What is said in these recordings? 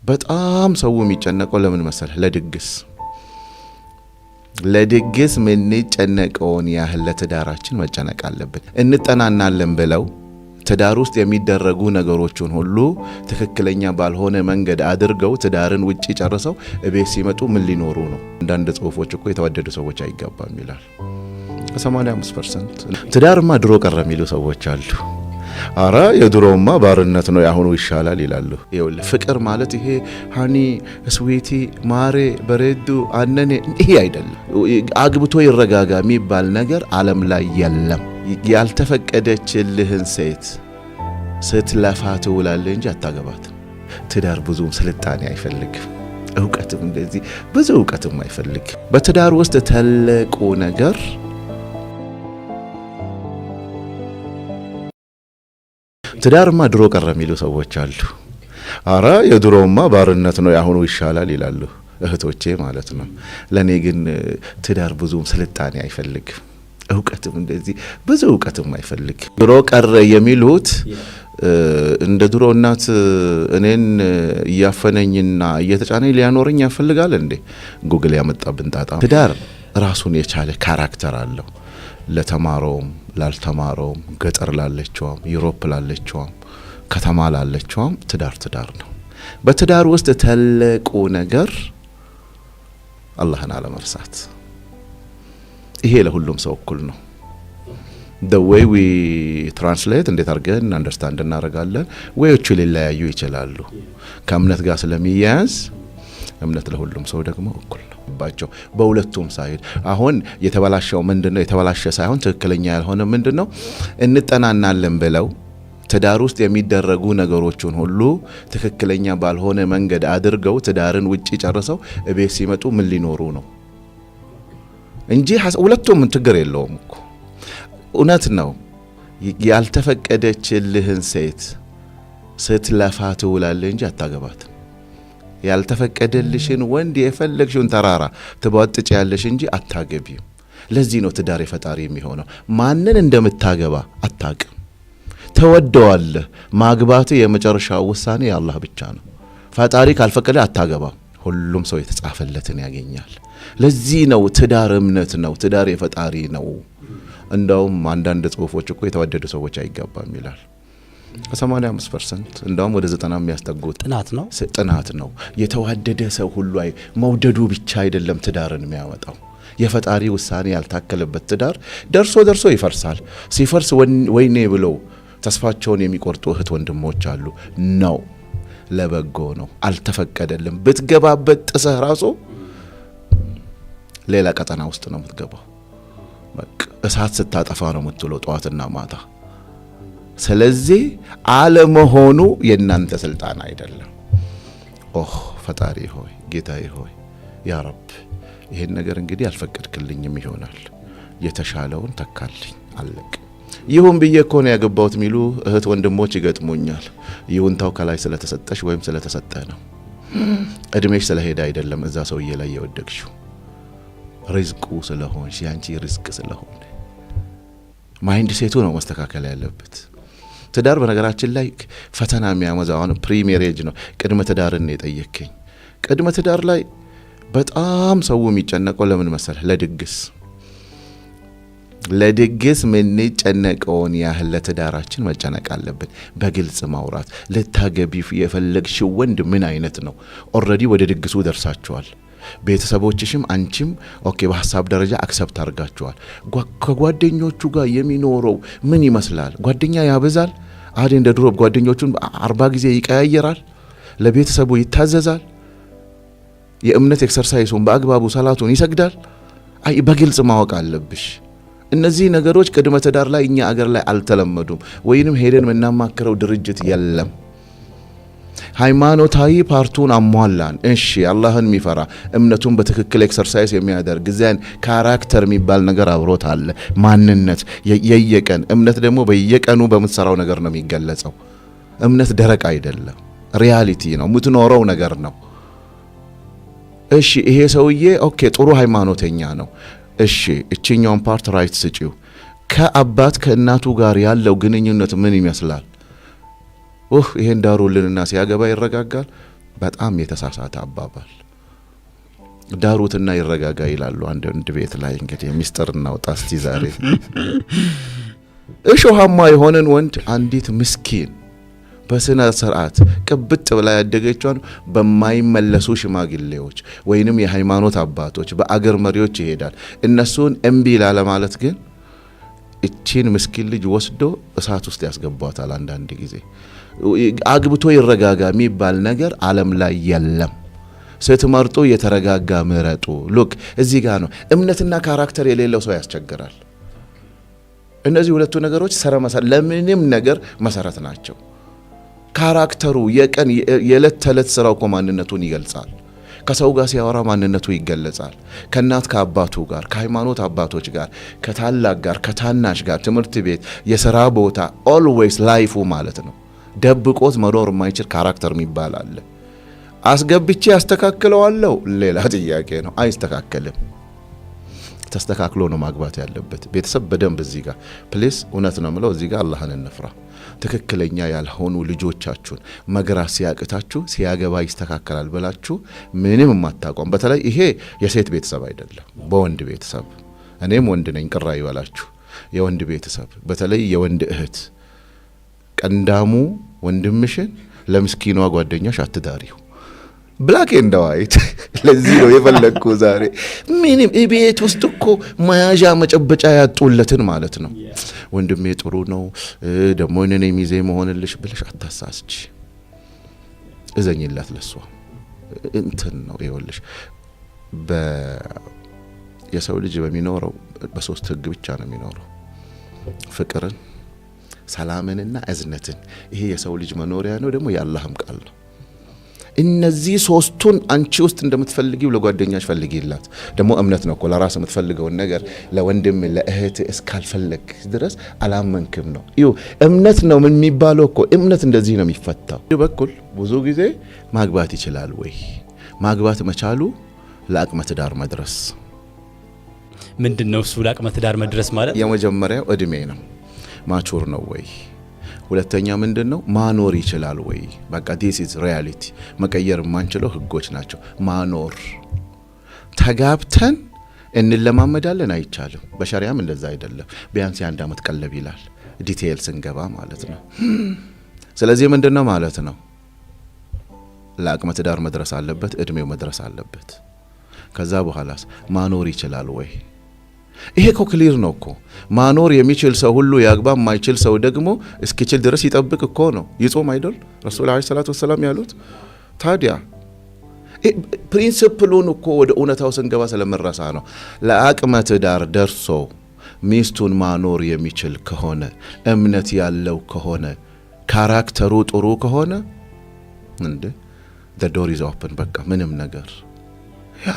በጣም ሰው የሚጨነቀው ለምን መሰለህ? ለድግስ ምን ጨነቀውን ያህል ለትዳራችን መጨነቅ አለብን። እንጠናናለን ብለው ትዳር ውስጥ የሚደረጉ ነገሮችን ሁሉ ትክክለኛ ባልሆነ መንገድ አድርገው ትዳርን ውጪ ጨርሰው እቤት ሲመጡ ምን ሊኖሩ ነው? አንዳንድ ጽሁፎች እኮ የተዋደዱ ሰዎች አይጋባም ይላል። 85% ትዳርማ ድሮ ቀረ የሚሉ ሰዎች አሉ። አራ የድሮውማ ባርነት ነው ያሁኑ ይሻላል ይላሉ። ይኸውልህ ፍቅር ማለት ይሄ ሃኒ ስዊቲ ማሬ በሬዱ አነኔ ይሄ አይደለም። አግብቶ ይረጋጋ የሚባል ነገር ዓለም ላይ የለም። ያልተፈቀደችልህን ሴት ስትለፋ ትውላለህ እንጂ አታገባትም። ትዳር ብዙም ስልጣኔ አይፈልግም፣ እውቀትም እንደዚህ ብዙ እውቀትም አይፈልግም። በትዳር ውስጥ ትልቁ ነገር ትዳርማ ድሮ ቀረ የሚሉ ሰዎች አሉ። አራ የድሮውማ ባርነት ነው ያሁኑ ይሻላል ይላሉ እህቶቼ ማለት ነው። ለኔ ግን ትዳር ብዙም ስልጣኔ አይፈልግም፣ እውቀትም እንደዚህ ብዙ እውቀትም አይፈልግም። ድሮ ቀረ የሚሉት እንደ ድሮ እናት እኔን እያፈነኝና እየተጫነኝ ሊያኖረኝ ያፈልጋል እንዴ? ጉግል ያመጣብን ጣጣ። ትዳር ራሱን የቻለ ካራክተር አለው። ለተማረውም ላልተማረውም ገጠር ላለችውም ዩሮፕ ላለችውም ከተማ ላለችውም ትዳር ነው። በትዳር ውስጥ ትልቁ ነገር አላህን አለመርሳት። ይሄ ለሁሉም ሰው እኩል ነው። the way we translate እንዴት አድርገን አንደርስታንድ እናደርጋለን ወይዎቹ ሊለያዩ ይችላሉ። ከእምነት ጋር ስለሚያያዝ እምነት ለሁሉም ሰው ደግሞ እኩል ነው ባቸው በሁለቱም ሳይድ። አሁን የተበላሸው ምንድነው? የተበላሸ ሳይሆን ትክክለኛ ያልሆነ ምንድነው? እንጠናናለን ብለው ትዳር ውስጥ የሚደረጉ ነገሮችን ሁሉ ትክክለኛ ባልሆነ መንገድ አድርገው ትዳርን ውጪ ጨርሰው እቤት ሲመጡ ምን ሊኖሩ ነው እንጂ ሁለቱም ችግር የለውም እኮ። እውነት ነው። ያልተፈቀደችልህን ሴት ስትለፋ ትውላለህ እንጂ አታገባትም። ያልተፈቀደልሽን ወንድ የፈለግሽውን ተራራ ትቧጥጭ ያለሽ እንጂ አታገቢም። ለዚህ ነው ትዳር የፈጣሪ የሚሆነው። ማንን እንደምታገባ አታቅም። ተወደዋለህ። ማግባት የመጨረሻው ውሳኔ የአላህ ብቻ ነው። ፈጣሪ ካልፈቀደ አታገባም። ሁሉም ሰው የተጻፈለትን ያገኛል። ለዚህ ነው ትዳር እምነት ነው። ትዳር የፈጣሪ ነው። እንደውም አንዳንድ ጽሁፎች እኮ የተዋደዱ ሰዎች አይጋባም ይላል። 85% እንደውም ወደ 90 የሚያስጠጉት ጥናት ነው። የተዋደደ ሰው ሁሉ መውደዱ ብቻ አይደለም ትዳርን የሚያወጣው። የፈጣሪ ውሳኔ ያልታከለበት ትዳር ደርሶ ይፈርሳል። ሲፈርስ ወይኔ ብለው ተስፋቸውን የሚቆርጡ እህት ወንድሞች አሉ። ነው ለበጎ ነው። አልተፈቀደልም። ብትገባበት ጥሰህ ራሱ ሌላ ቀጠና ውስጥ ነው የምትገባው። በቃ እሳት ስታጠፋ ነው የምትውለው ጧትና ማታ። ስለዚህ አለመሆኑ የእናንተ ስልጣን አይደለም። ፈጣሪ ሆይ ጌታዬ ሆይ ያ ረብ ይሄን ነገር እንግዲህ አልፈቀድክልኝም ይሆናል፣ የተሻለውን ተካልኝ አለቅ። ይሁን ብዬ እኮ ነው ያገባሁት የሚሉ እህት ወንድሞች ይገጥሙኛል። ይሁንታው ከላይ ስለተሰጠሽ ወይም ስለተሰጠ ነው። እድሜሽ ስለሄደ አይደለም እዛ ሰውዬ ላይ የወደቅሽው። ሪዝቁ ስለሆንሽ ያንቺ ሪዝቅ ስለሆነ ማይንድ ሴቱ ነው መስተካከል ያለበት። ትዳር በነገራችን ላይ ፈተና የሚያመዛው አሁን ፕሪሜሬጅ ነው። ቅድመ ትዳርን የጠየከኝ ቅድመ ትዳር ላይ በጣም ሰው የሚጨነቀው ለምን መሰለህ? ለድግስ ምን ጨነቀውን ያህል ለትዳራችን መጨነቅ አለብን። በግልጽ ማውራት። ልታገቢ የፈለግሽው ወንድ ምን አይነት ነው? ኦልሬዲ ወደ ድግሱ ደርሳችኋል። ቤተሰቦችሽም አንቺም ኦኬ በሐሳብ ደረጃ አክሰፕት አድርጋችኋል። ከጓደኞቹ ጋር የሚኖረው ምን ይመስላል? ጓደኛ ያበዛል አይደል? እንደ ድሮ ጓደኞቹን 40 ጊዜ ይቀያየራል። ለቤተሰቡ ይታዘዛል። የእምነት ኤክሰርሳይሱን በአግባቡ ሰላቱን ይሰግዳል። በግልጽ ማወቅ አለብሽ። እነዚህ ነገሮች ቅድመ ትዳር ላይ እኛ አገር ላይ አልተለመዱም። ወይንም ሄደን መናማከረው ድርጅት የለም። ሃይማኖታዊ ፓርቱን አሟላን። እሺ አላህን የሚፈራ እምነቱን በትክክል ኤክሰርሳይዝ የሚያደርግ ዘን ካራክተር የሚባል ነገር አብሮት አለ። ማንነት የየቀን እምነት ደግሞ በየቀኑ በምትሰራው ነገር ነው የሚገለጸው። እምነት ደረቅ አይደለም፣ ሪያሊቲ ነው፣ የምትኖረው ነገር ነው። እሺ ይሄ ሰውዬ ኦኬ ጥሩ ሃይማኖተኛ ነው። እሺ እቺኛውን ፓርት ራይት ስጪው። ከአባት ከእናቱ ጋር ያለው ግንኙነት ምን ይመስላል? ይሄን ዳሩልንና ሲያገባ ይረጋጋል። በጣም የተሳሳተ አባባል። ዳሩትና ይረጋጋ ይላሉ አንድ ቤት ላይ። እንግዲህ ሚስጥር እናውጣ እስቲ ዛሬ። እሾሃማ የሆነን ወንድ አንዲት ምስኪን በስነ ስርዓት ቅብጥ ብላ ያደገችውን በማይመለሱ ሽማግሌዎች ወይንም የሃይማኖት አባቶች በአገር መሪዎች ይሄዳል። እነሱን እምቢ ላለ ማለት ግን እቺን ምስኪን ልጅ ወስዶ እሳት ውስጥ ያስገባታል። አንዳንድ ጊዜ አግብቶ ይረጋጋ የሚባል ነገር ዓለም ላይ የለም። ስትመርጡ የተረጋጋ ምረጡ። ሉክ እዚህ ጋር ነው እምነትና ካራክተር የሌለው ሰው ያስቸግራል። እነዚህ ሁለቱ ነገሮች ለምንም ነገር መሰረት ናቸው። ካራክተሩ የቀን የዕለት ተዕለት ስራው እኮ ማንነቱን ይገልጻል። ከሰው ጋር ሲያወራ ማንነቱ ይገለጻል። ከእናት ከአባቱ ጋር፣ ከሃይማኖት አባቶች ጋር፣ ከታላቅ ጋር፣ ከታናሽ ጋር፣ ትምህርት ቤት፣ የሥራ ቦታ፣ ኦልዌይስ ላይፉ ማለት ነው። ደብቆት መኖር የማይችል ካራክተር የሚባል አለ። አስገብቼ ያስተካክለዋለሁ ሌላ ጥያቄ ነው። አይስተካከልም። ተስተካክሎ ነው ማግባት ያለበት። ቤተሰብ በደንብ እዚህ ጋር ፕሊስ፣ እውነት ነው ምለው እዚህ ጋር አላህን እንፍራ። ትክክለኛ ያልሆኑ ልጆቻችሁን መግራት ሲያቅታችሁ ሲያገባ ይስተካከላል ብላችሁ ምንም የማታቆም፣ በተለይ ይሄ የሴት ቤተሰብ አይደለም፣ በወንድ ቤተሰብ እኔም ወንድ ነኝ ቅራ ይበላችሁ። የወንድ ቤተሰብ በተለይ የወንድ እህት ቀንዳሙ ወንድምሽን ለምስኪኗ ጓደኛሽ አትዳሪው። ብላክ ኤንድ ዋይት። ለዚህ ነው የፈለግኩ ዛሬ ምንም ቤት ውስጥ እኮ መያዣ መጨበጫ ያጡለትን ማለት ነው። ወንድሜ ጥሩ ነው ደግሞ እኔ ሚዜ መሆንልሽ ብለሽ አታሳስቺ። እዘኝላት ለሷ እንትን ነው ይወልሽ። የሰው ልጅ በሚኖረው በሶስት ህግ ብቻ ነው የሚኖረው፣ ፍቅርን፣ ሰላምንና እዝነትን። ይሄ የሰው ልጅ መኖሪያ ነው፣ ደግሞ የአላህም ቃል ነው። እነዚህ ሶስቱን አንቺ ውስጥ እንደምትፈልጊው ለጓደኛሽ ፈልጊላት። ደግሞ እምነት ነው እኮ ለራስ የምትፈልገውን ነገር ለወንድም ለእህት እስካልፈለግ ድረስ አላመንክም ነው። እምነት ነው የሚባለው እኮ። እምነት እንደዚህ ነው የሚፈታው። በኩል ብዙ ጊዜ ማግባት ይችላል ወይ? ማግባት መቻሉ ለአቅመ ትዳር መድረስ ምንድነው? እሱ ለአቅመ ትዳር መድረስ ማለት የመጀመሪያው እድሜ ነው። ማቹር ነው ወይ? ሁለተኛ ምንድነው? ማኖር ይችላል ወይ? በቃ this is reality። መቀየር የማንችለው ህጎች ናቸው። ማኖር ተጋብተን እንለማመዳለን አይቻልም። በሸሪዓም እንደዛ አይደለም። ቢያንስ የአንድ አመት ቀለብ ይላል ዲቴይል ስንገባ ማለት ነው። ስለዚህ ምንድነው ማለት ነው? ለአቅመ ትዳር መድረስ አለበት፣ እድሜው መድረስ አለበት። ከዛ በኋላስ ማኖር ይችላል ወይ? ይሄ እኮ ክሊር ነው እኮ። ማኖር የሚችል ሰው ሁሉ ያግባ፣ የማይችል ሰው ደግሞ እስኪችል ድረስ ይጠብቅ እኮ ነው። ይጾም አይደል ረሱል አለይሂ ሰላቱ ወሰላም ያሉት? ታዲያ ፕሪንሲፕሉን እኮ ወደ እውነታው ስንገባ ስለመረሳ ነው። ለአቅመ ትዳር ደርሶ ሚስቱን ማኖር የሚችል ከሆነ፣ እምነት ያለው ከሆነ፣ ካራክተሩ ጥሩ ከሆነ እንደ the door is open። በቃ ምንም ነገር ያ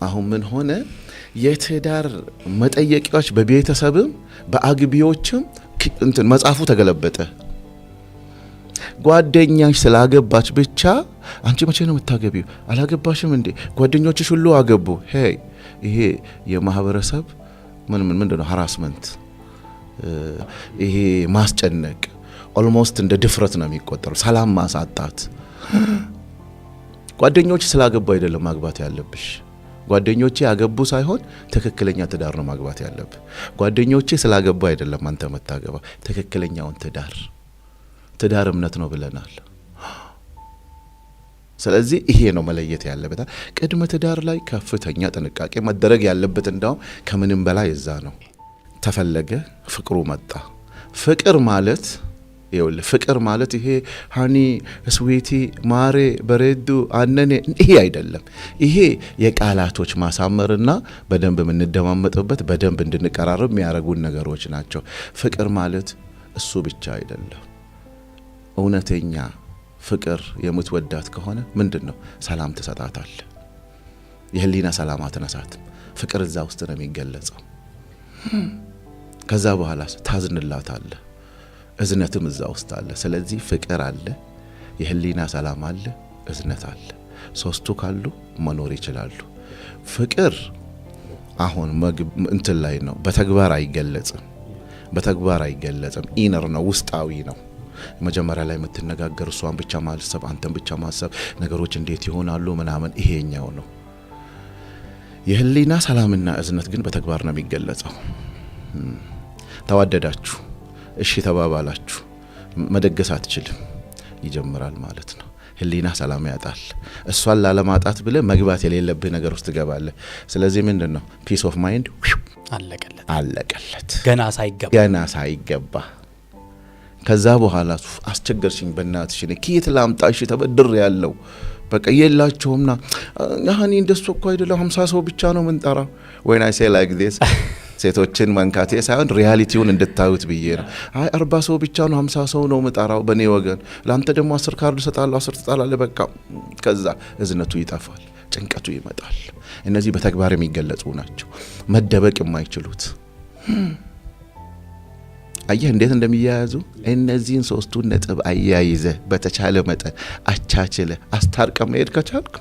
አሁን ምን ሆነ? የትዳር መጠየቂያዎች በቤተሰብም በአግቢዎችም እንትን መጽሐፉ ተገለበጠ። ጓደኛሽ ስላገባች ብቻ አንቺ መቼ ነው የምታገቢው? አላገባሽም እንዴ? ጓደኞችሽ ሁሉ አገቡ። ሄይ ይሄ የማህበረሰብ ምንድነው? ሃራስመንት፣ ይሄ ማስጨነቅ ኦልሞስት እንደ ድፍረት ነው የሚቆጠረው። ሰላም ማሳጣት። ጓደኞች ስላገቡ አይደለም ማግባት ያለብሽ። ጓደኞቼ ያገቡ ሳይሆን ትክክለኛ ትዳር ነው ማግባት ያለብህ። ጓደኞቼ ስላገቡ አይደለም አንተ መታገባ። ትክክለኛውን ትዳር እምነት ነው ብለናል። ስለዚህ ይሄ ነው መለየት ያለበት። ቅድመ ትዳር ላይ ከፍተኛ ጥንቃቄ መደረግ ያለበት እንዳውም ከምንም በላይ እዛ ነው። ተፈለገ ፍቅሩ መጣ። ፍቅር ማለት ይሄ ሃኒ ስዊቲ ማሬ በሬዱ አነኔ ይሄ አይደለም። ይሄ የቃላቶች ማሳመርና በደንብ የምንደማመጥበት በደንብ እንድንቀራረብ የሚያደርጉን ነገሮች ናቸው። ፍቅር ማለት እሱ ብቻ አይደለም። እውነተኛ ፍቅር የምትወዳት ከሆነ ምንድነው? ሰላም ትሰጣታል። የህሊና ሰላም አትነሳትም። ፍቅር እዛ ውስጥ ነው የሚገለጸው። ከዛ በኋላ ታዝንላታለ። እዝነትም እዛ ውስጥ አለ። ስለዚህ ፍቅር አለ፣ የህሊና ሰላም አለ፣ እዝነት አለ። ሶስቱ ካሉ መኖር ይችላሉ። ፍቅር አሁን እንትን ላይ ነው፣ በተግባር አይገለጽም። ኢነር ነው፣ ውስጣዊ ነው። መጀመሪያ ላይ የምትነጋገር እሷን ብቻ ማሰብ አንተን ብቻ ማሰብ ነገሮች እንዴት ይሆናሉ ምናምን ይሄኛው ነው። የህሊና ሰላምና እዝነት ግን በተግባር ነው የሚገለጸው። ተዋደዳችሁ፣ እሺ ተባባላችሁ፣ መደገስ አትችልም ይጀምራል ማለት ነው። ህሊና ሰላም ያጣል። እሷን ላለማጣት ብለ መግባት የሌለብህ ነገር ውስጥ ትገባለህ። ስለዚህ ምንድነው ፒስ ኦፍ ማይንድ አለቀለት ገና ሳይገባ ከዛ በኋላ አስቸገርሽኝ በእናትሽ ከየት ላምጣሽ ተበድር ያለው በቃ የላቸውምና ያህኒ እንደሱ እኮ አይደለም 50 ሰው ብቻ ነው ምንጠራ when I say like this ሴቶችን መንካቴ ሳይሆን ሪያሊቲውን እንድታዩት ብዬ ነው። አይ 40 ሰው ብቻ ነው 50 ሰው ነው ምጠራው በኔ ወገን ላንተ ደግሞ 10 ካርድ ሰጣለሁ 10 ትጣላለህ በቃ ከዛ እዝነቱ ይጠፋል፣ ጭንቀቱ ይመጣል። እነዚህ በተግባር የሚገለጹ ናቸው፣ መደበቅ የማይችሉት። አየህ እንዴት እንደሚያያዙ። እነዚህን ሶስቱን ነጥብ አያይዘ በተቻለ መጠን አቻችለ አስታርቀ መሄድ ከቻልክ